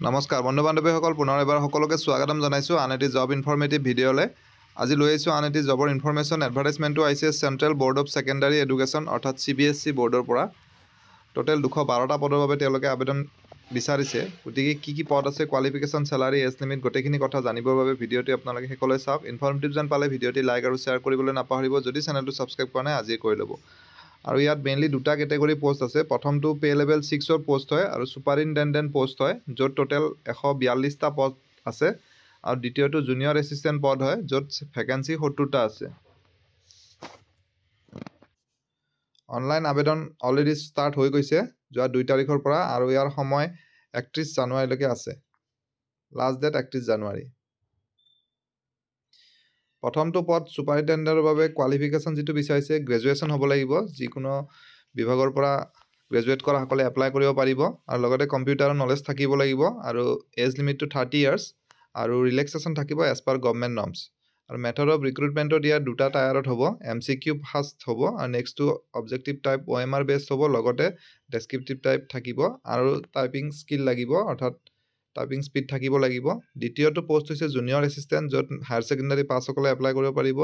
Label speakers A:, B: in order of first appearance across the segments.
A: নমস্কাৰ বন্ধু বান্ধৱীসকল পুনৰ এবাৰ সকলোকে স্বাগতম জনাইছোঁ আন এটি জব ইনফৰ্মেটিভ ভিডিঅ'লৈ। আজি লৈ আহিছোঁ আন এটি জবৰ ইনফৰমেশ্যন। এডভাৰটাইজমেণ্টটো আহিছে central board of secondary education অৰ্থাৎ CBSE বৰ্ডৰ পৰা। টোটেল 212টা পদৰ বাবে তেওঁলোকে আবেদন বিচাৰিছে। গতিকে কি পদ আছে, কোৱালিফিকেশ্যন, চেলাৰী, এজ লিমিট গোটেইখিনি কথা জানিবৰ বাবে ভিডিঅ'টি আপোনালোকে শেষলৈ চাওক। ইনফৰ্মেটিভ যেন পালে ভিডিঅ'টি লাইক আৰু শ্বেয়াৰ কৰিবলৈ নাপাহৰিব। যদি চেনেলটো ছাবস্ক্ৰাইব কৰা নাই আজিয়ে কৰি ল'ব। আৰু ইয়াত মেইনলি দুটা কেটেগৰী পোষ্ট আছে। প্ৰথমটো পে লেভেল 6ৰ পোষ্ট হয় আৰু ছুপাৰিনটেণ্ডেণ্ট পোষ্ট হয়, য'ত টোটেল 142টা পদ আছে। আৰু দ্বিতীয়টো জুনিয়ৰ এছিষ্টেণ্ট পদ হয়, য'ত ভেকেঞ্চি 70টা আছে। অনলাইন আবেদন অলৰেডি ষ্টাৰ্ট হৈ গৈছে যোৱা 2 তাৰিখৰ পৰা, আৰু ইয়াৰ সময় 31 জানুৱাৰীলৈকে আছে। লাষ্ট ডেট 31 জানুৱাৰী। প্ৰথমটো পদ ছুপাৰিনটেণ্ডেণ্টৰ বাবে কোৱালিফিকেশ্যন যিটো বিচাৰিছে, গ্ৰেজুৱেশ্যন হ'ব লাগিব। যিকোনো বিভাগৰ পৰা গ্ৰেজুৱেট কৰাসকলে এপ্লাই কৰিব পাৰিব, আৰু লগতে কম্পিউটাৰৰ নলেজ থাকিব লাগিব, আৰু এজ লিমিটটো 30 ইয়াৰ্ছ, আৰু ৰিলেক্সেশ্যন থাকিব এজ পাৰ গভৰ্ণমেণ্ট নৰ্মছ। আৰু মেথড অফ ৰিক্ৰুটমেণ্টত ইয়াত দুটা টায়াৰত হ'ব। MCQ ফাৰ্ষ্ট হ'ব, আৰু নেক্সটটো অবজেক্টিভ টাইপ OMR বেছড হ'ব, লগতে ডেছক্ৰিপটিভ টাইপ থাকিব, আৰু টাইপিং স্কিল লাগিব, অৰ্থাৎ টাইপিং স্পীড থাকিব লাগিব। দ্বিতীয়টো পোষ্ট হৈছে জুনিয়ৰ এছিষ্টেণ্ট, য'ত হায়াৰ ছেকেণ্ডাৰী পাছসকলে এপ্লাই কৰিব পাৰিব,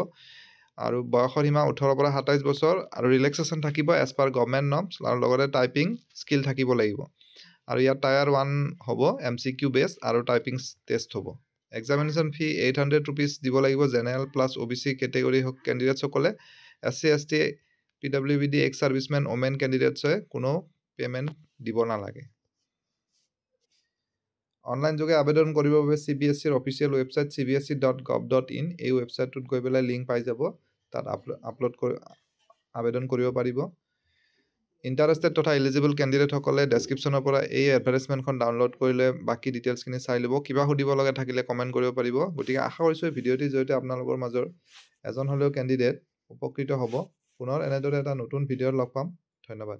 A: আৰু বয়সৰ সীমা 18 পৰা 27 বছৰ, আৰু ৰিলেক্সেশ্যন থাকিব এজ পাৰ গভৰ্ণমেণ্ট নৰ্মছ, আৰু লগতে টাইপিং স্কিল থাকিব লাগিব। আৰু ইয়াত টায়াৰ 1 হ'ব, MCQ বেছড, আৰু টাইপিং টেষ্ট হ'ব। এক্সামিনেশ্যন ফি 800 ৰুপিজ দিব লাগিব জেনেৰেল প্লাছ OBC কেটেগৰী কেণ্ডিডেটসকলে। SC ST PWBD ex servicemen women কেণ্ডিডেটছে কোনো পে'মেণ্ট দিব নালাগে। অনলাইন যোগে আবেদন কৰিবৰ বাবে CBSEৰ অফিচিয়েল ৱেবছাইট cbse.gov.in এই ৱেবছাইটটোত গৈ পেলাই লিংক পাই যাব। তাত আবেদন কৰিব পাৰিব। ইণ্টাৰেষ্টেড তথা এলিজিবল কেণ্ডিডেটসকলে ডেছক্ৰিপশ্যনৰ পৰা এই এডভাৰটাইজমেণ্টখন ডাউনলোড কৰিলে বাকী ডিটেইলছখিনি চাই ল'ব। কিবা সুধিব লগা থাকিলে কমেণ্ট কৰিব পাৰিব। গতিকে আশা কৰিছোঁ এই ভিডিঅ'টিৰ জৰিয়তে আপোনালোকৰ মাজৰ এজন হ'লেও কেণ্ডিডেট উপকৃত হ'ব। পুনৰ এনেদৰে এটা নতুন ভিডিঅ'ত লগ পাম। ধন্যবাদ।